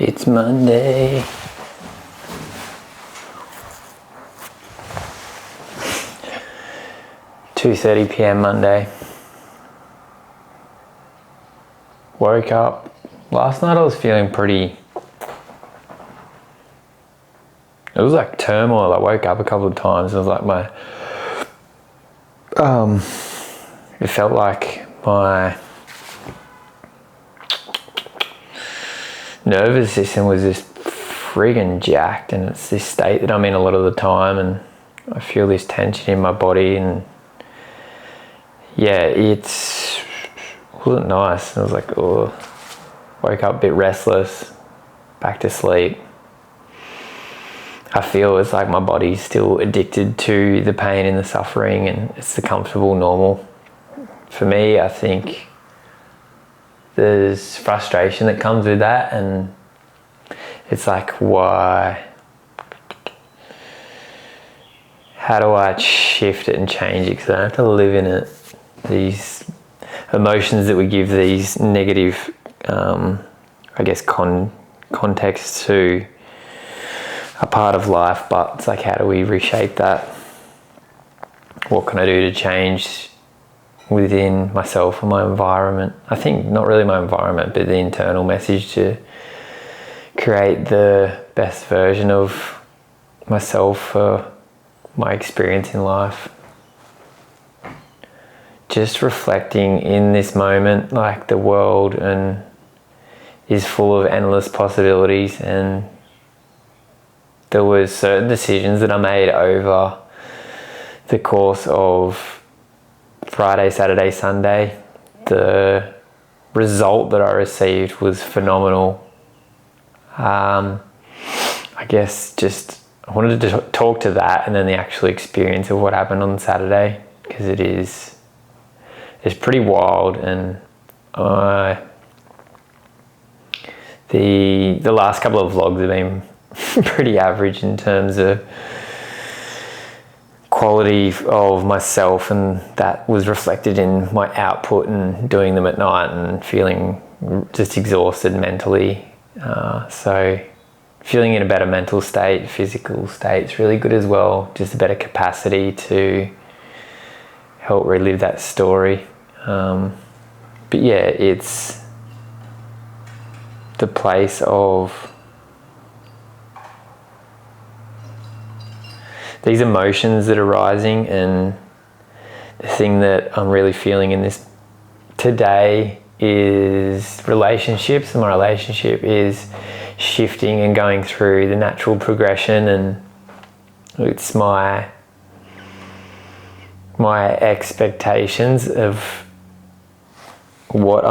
It's Monday. (2:30 p.m. Monday. Woke up. Last night I was feeling pretty... It was like turmoil. I woke up a couple of times. It was like my... It felt like my nervous system was just friggin' jacked, and it's this state that I'm in a lot of the time, and I feel this tension in my body, and yeah, it wasn't nice. I was like, oh, woke up a bit restless, back to sleep. I feel it's like my body's still addicted to the pain and the suffering, and it's the comfortable normal. For me, I think there's frustration that comes with that, and it's like, why? How do I shift it and change it? Because I don't have to live in it. These emotions that we give these negative, I guess, context to a part of life, but it's like, how do we reshape that? What can I do to change within myself and my environment? I think not really my environment, but the internal message to create the best version of myself for my experience in life. Just reflecting in this moment, like the world and is full of endless possibilities, and there was certain decisions that I made over the course of Friday, Saturday, Sunday. The result that I received was phenomenal. I guess just I wanted to talk to that, and then the actual experience of what happened on Saturday, because it's pretty wild. And the last couple of vlogs have been pretty average in terms of quality of myself, and that was reflected in my output and doing them at night and feeling just exhausted mentally. So feeling in a better mental state, physical state's really good as well. Just a better capacity to help relive that story. But yeah, it's the place of these emotions that are rising, and the thing that I'm really feeling in this today is relationships, and my relationship is shifting and going through the natural progression, and it's my expectations of what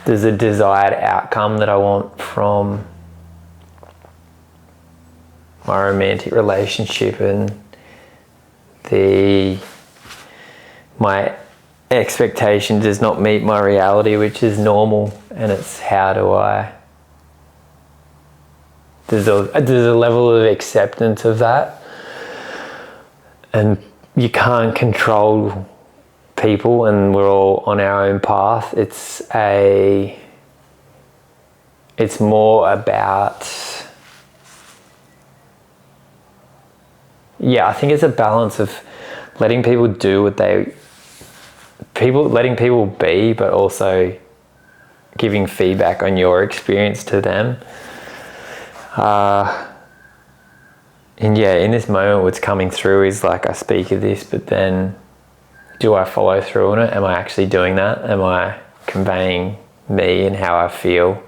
there's a desired outcome that I want from my romantic relationship, and my expectation does not meet my reality, which is normal. And it's how do I... There's a level of acceptance of that, and you can't control people, and we're all on our own path. It's more about... Yeah, I think it's a balance of letting people do what letting people be, but also giving feedback on your experience to them. And yeah, in this moment, what's coming through is like, I speak of this, but then do I follow through on it? Am I actually doing that? Am I conveying me and how I feel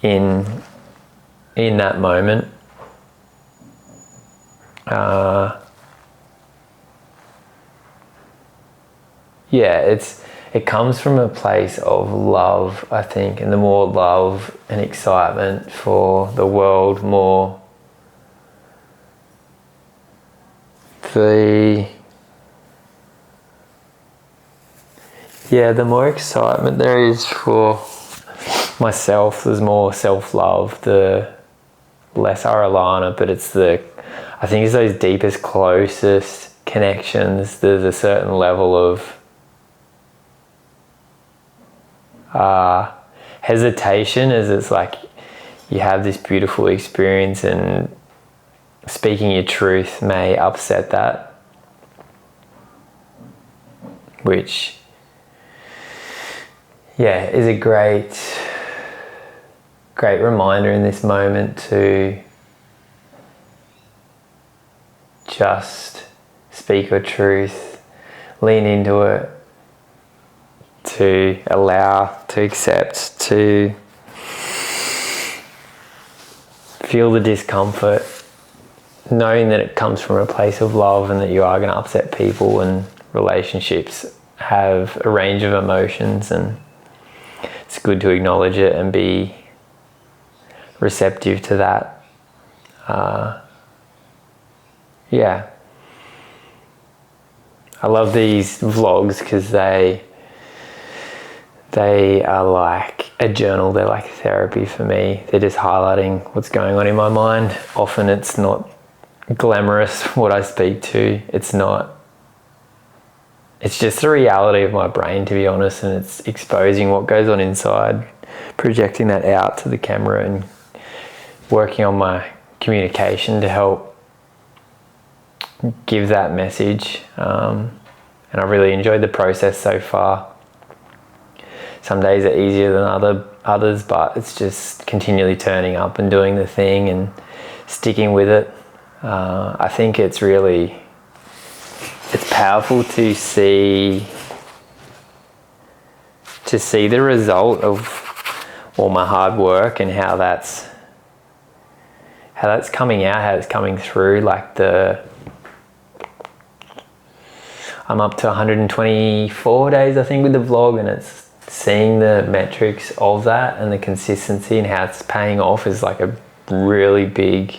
in that moment? Yeah, it comes from a place of love, I think, and the more love and excitement for the world, the more excitement there is for myself, there's more self-love, the less I rely on it, but I think it's those deepest, closest connections. There's a certain level of hesitation, as it's like you have this beautiful experience and speaking your truth may upset that, which is a great reminder in this moment to just speak your truth, lean into it, to allow, to accept, to feel the discomfort, knowing that it comes from a place of love and that you are going to upset people, and relationships have a range of emotions, and it's good to acknowledge it and be receptive to that. I love these vlogs because they are like a journal. They're like therapy for me. They're just highlighting what's going on in my mind. Often it's not glamorous what I speak to. It's just the reality of my brain, to be honest, and it's exposing what goes on inside, projecting that out to the camera and working on my communication to help give that message. And I really enjoyed the process so far. Some days are easier than others, but it's just continually turning up and doing the thing and sticking with it. I think it's powerful to see the result of all my hard work and how that's coming out, how it's coming through. Like I'm up to 124 days, I think, with the vlog, and it's seeing the metrics of that and the consistency and how it's paying off is like a really big,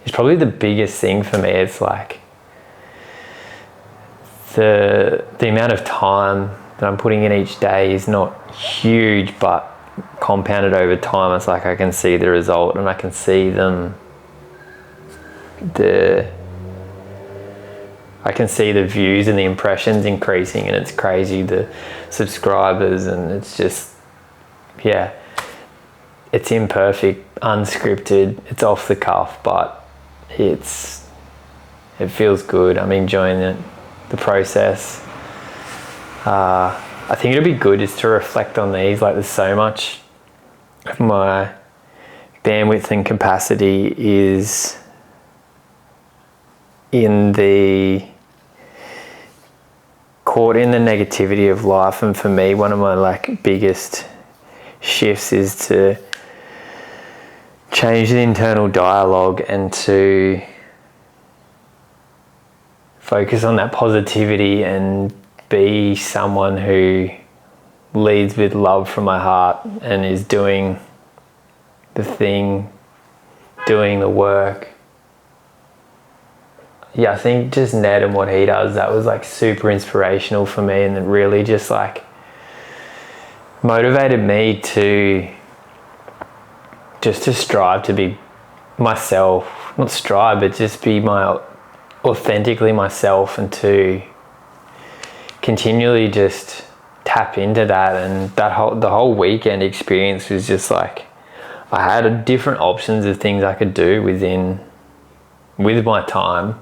it's probably the biggest thing for me. It's like the amount of time that I'm putting in each day is not huge, but compounded over time, it's like I can see the result and I can see I can see the views and the impressions increasing, and it's crazy, the subscribers, and it's just, it's imperfect, unscripted, it's off the cuff, but it feels good. I'm enjoying it, the process. I think it'd be good just to reflect on these. Like, there's so much of my bandwidth and capacity is caught in the negativity of life, and for me, one of my biggest shifts is to change the internal dialogue and to focus on that positivity and be someone who leads with love from my heart and is doing the thing, doing the work. I think just Nedd and what he does, that was super inspirational for me, and it really just motivated me to strive to be myself, not strive, but just be authentically myself, and to continually just tap into that. And the whole weekend experience was just I had different options of things I could do with my time.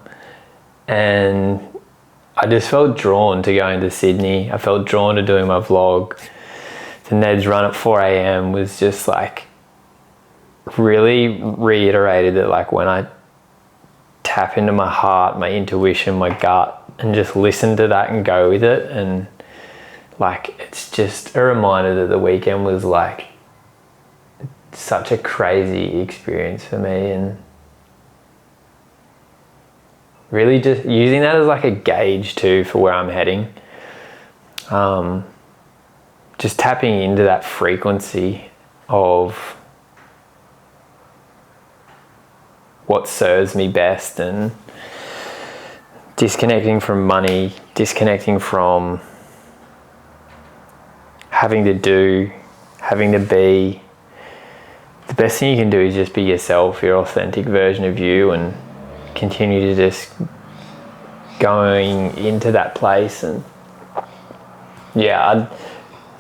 And I just felt drawn to going to Sydney. I felt drawn to doing my vlog. The Nedd's run at 4 a.m. was just really reiterated that when I tap into my heart, my intuition, my gut, and just listen to that and go with it. And it's just a reminder that the weekend was such a crazy experience for me, and really just using that as a gauge too for where I'm heading. Just tapping into that frequency of what serves me best, and disconnecting from money, disconnecting from having to do, having to be. The best thing you can do is just be yourself, your authentic version of you, and continue to just going into that place. And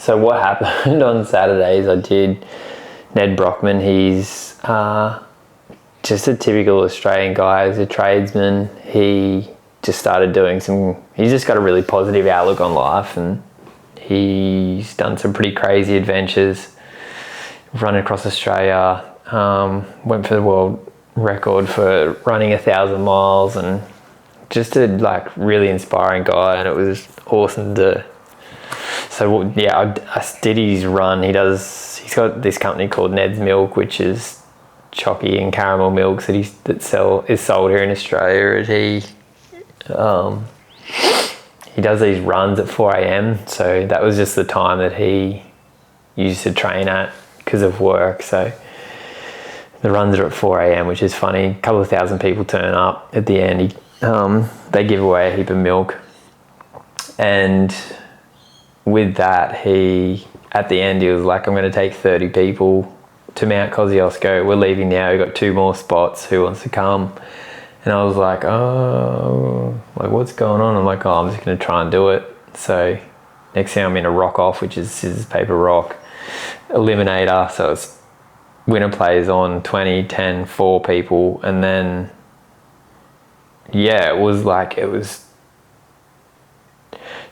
So what happened on Saturdays, I did Nedd Brockman. He's just a typical Australian guy. He's a tradesman. He just started doing he's just got a really positive outlook on life, and he's done some pretty crazy adventures. Run across Australia, went for the world record for running 1,000 miles, and just a like really inspiring guy, and it was awesome to. So yeah, I did his run. He's got this company called Nedd's Milk, which is chalky and caramel milks that is sold here in Australia. And he does these runs at 4 a.m. So that was just the time that he used to train at because of work. So the runs are at 4 a.m, which is funny. A couple of thousand people turn up at the end. They give away a heap of milk, and with that, at the end, he was like, I'm going to take 30 people to Mount Kosciuszko. We're leaving now. We've got 2 more spots. Who wants to come? And I was like, oh, like what's going on? I'm like, oh, I'm just going to try and do it. So next thing I'm in a rock off, which is scissors, paper, rock, eliminator. So it's winner plays on 20, 10, 4 people. And then, yeah, it was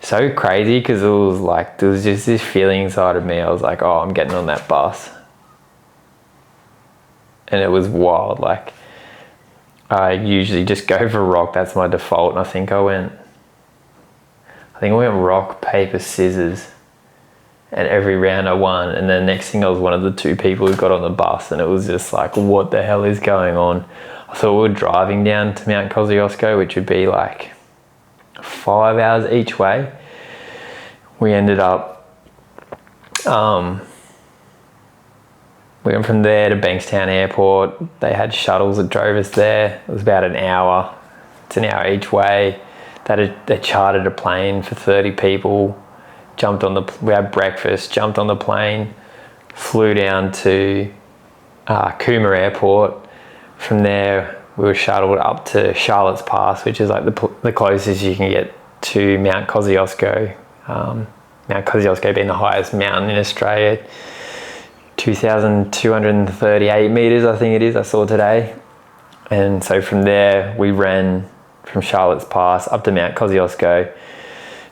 so crazy because it was like there was just this feeling inside of me. I was like, oh, I'm getting on that bus, and it was wild. Like I usually just go for rock, that's my default, and I think I went rock, paper, scissors, and every round I won. And then next thing I was one of the 2 people who got on the bus, and it was just like, what the hell is going on? I thought we were driving down to Mount Kosciuszko, which would be like 5 hours each way. We ended up we went from there to Bankstown Airport. They had shuttles that drove us there. It was about an hour. It's an hour each way. They chartered a plane for 30 people. We had breakfast, jumped on the plane, flew down to Cooma Airport. From there, we were shuttled up to Charlotte's Pass, which is like the closest you can get to Mount Kosciuszko. Mount Kosciuszko being the highest mountain in Australia, 2,238 meters, I think it is, I saw today. And so from there, we ran from Charlotte's Pass up to Mount Kosciuszko,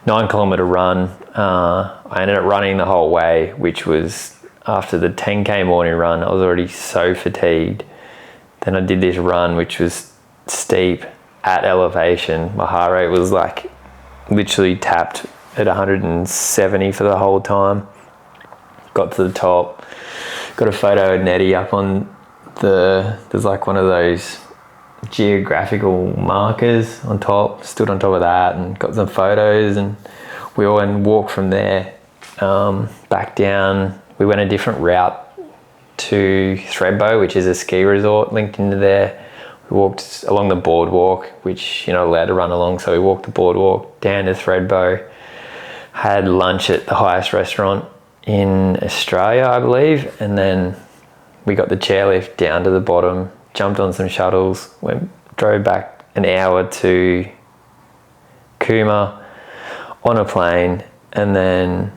9-kilometer run. I ended up running the whole way, which was after the 10K morning run. I was already so fatigued. Then I did this run, which was steep at elevation. My heart rate was like literally tapped at 170 for the whole time. Got to the top, got a photo of Neddy up on there's like one of those geographical markers on top, stood on top of that and got some photos, and we all went and walked from there back down. We went a different route to Thredbo, which is a ski resort linked into there. We walked along the boardwalk, which you're not allowed to run along, so we walked the boardwalk down to Thredbo, had lunch at the highest restaurant in Australia, I believe, and then we got the chairlift down to the bottom, jumped on some shuttles, drove back an hour to Cooma on a plane, and then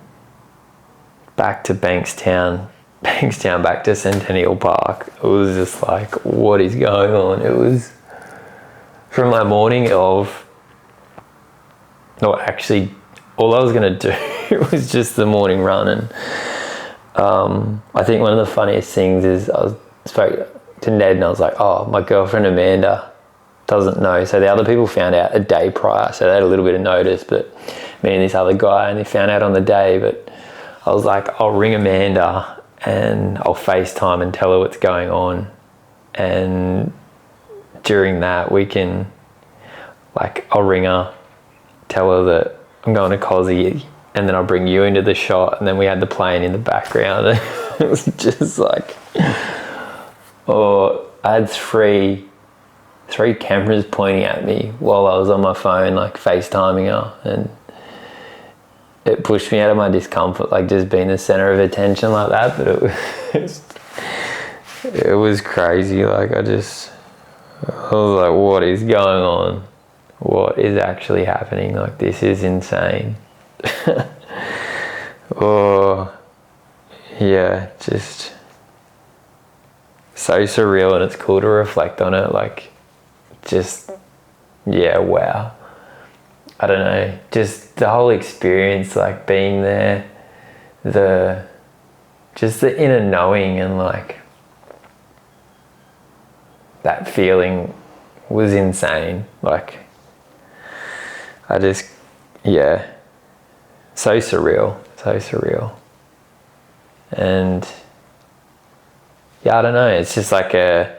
back to Bankstown back to Centennial Park. It was just like, what is going on? It was from my morning of, no, actually, all I was going to do was just the morning run. And I think one of the funniest things is I spoke to Nedd and I was like, oh, my girlfriend Amanda doesn't know. So the other people found out a day prior, so they had a little bit of notice, but me and this other guy only found out on the day. But I was like, I'll ring Amanda and I'll FaceTime and tell her what's going on, and during that we can, like, I'll ring her, tell her that I'm going to Kosci, and then I'll bring you into the shot, and then we had the plane in the background. It was just like, oh, I had three cameras pointing at me while I was on my phone, like FaceTiming her, and it pushed me out of my discomfort, like just being the center of attention like that. But it was crazy. Like I was like, what is going on? What is actually happening? Like, this is insane. Oh, yeah, just so surreal, and it's cool to reflect on it. Like, just, yeah, wow. I don't know, just the whole experience, like being there, just the inner knowing, and like that feeling was insane. Like, I just, yeah, so surreal. And yeah, I don't know, it's just like it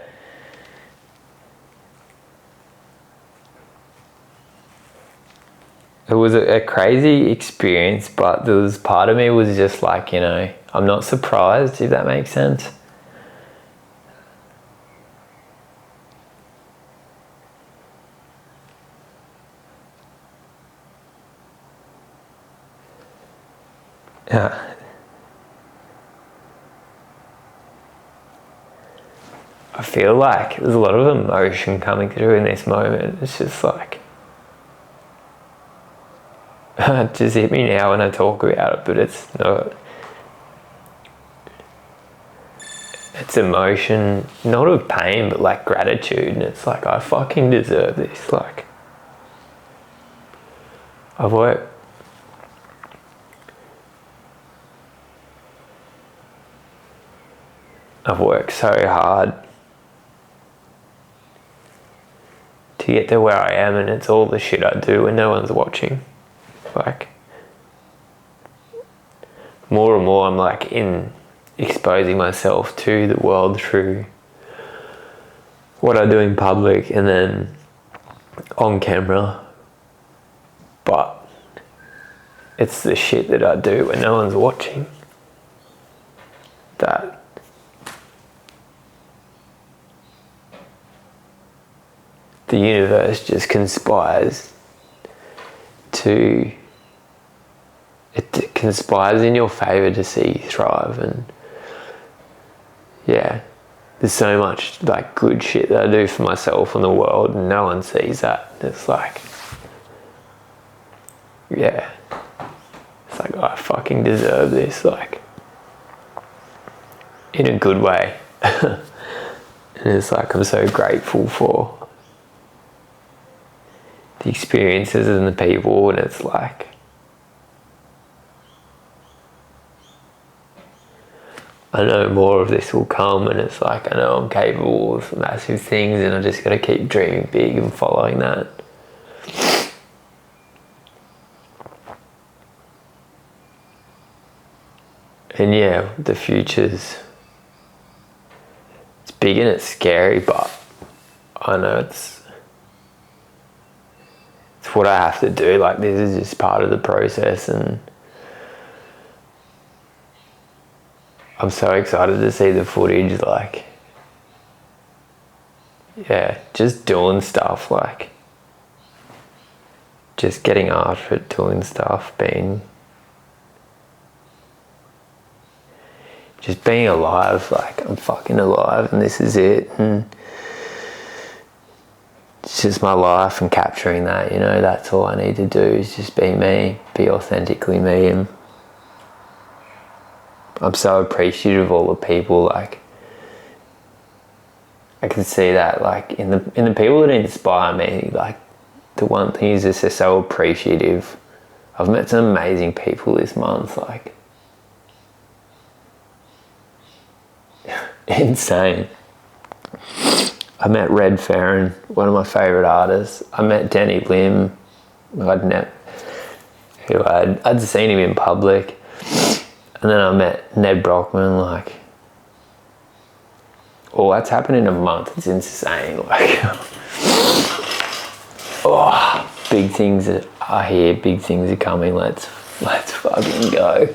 was a crazy experience, but there was part of me was just like, I'm not surprised, if that makes sense. Yeah. I feel like there's a lot of emotion coming through in this moment. It's just like, it just hit me now when I talk about it, but it's not. It's emotion, not of pain, but like gratitude. And it's like, I fucking deserve this. Like, I've worked so hard to get to where I am, and it's all the shit I do when no one's watching. Like, more and more I'm like exposing myself to the world through what I do in public and then on camera. But it's the shit that I do when no one's watching that the universe just conspires it conspires in your favor to see you thrive. And yeah, there's so much like good shit that I do for myself and the world, and no one sees that. It's like, yeah, it's like, I fucking deserve this, like, in a good way. And it's like, I'm so grateful for the experiences and the people, and it's like, I know more of this will come, and it's like, I know I'm capable of massive things, and I just gotta keep dreaming big and following that. And yeah, the future's, it's big and it's scary, but I know it's what I have to do. Like, this is just part of the process, and I'm so excited to see the footage. Like, yeah, just doing stuff, like just getting after it, doing stuff, being alive. Like, I'm fucking alive, and this is it, and it's just my life, and capturing that, that's all I need to do, is just be me, be authentically me. And I'm so appreciative of all the people. Like, I can see that, like, in the people that inspire me. Like, the one thing is just they're so appreciative. I've met some amazing people this month, like, insane. I met Red Farron, one of my favourite artists. I met Danny Lim, I'd seen him in public. And then I met Nedd Brockman. Like, oh, that's happened in a month. It's insane. Like, oh, big things are here. Big things are coming. Let's fucking go.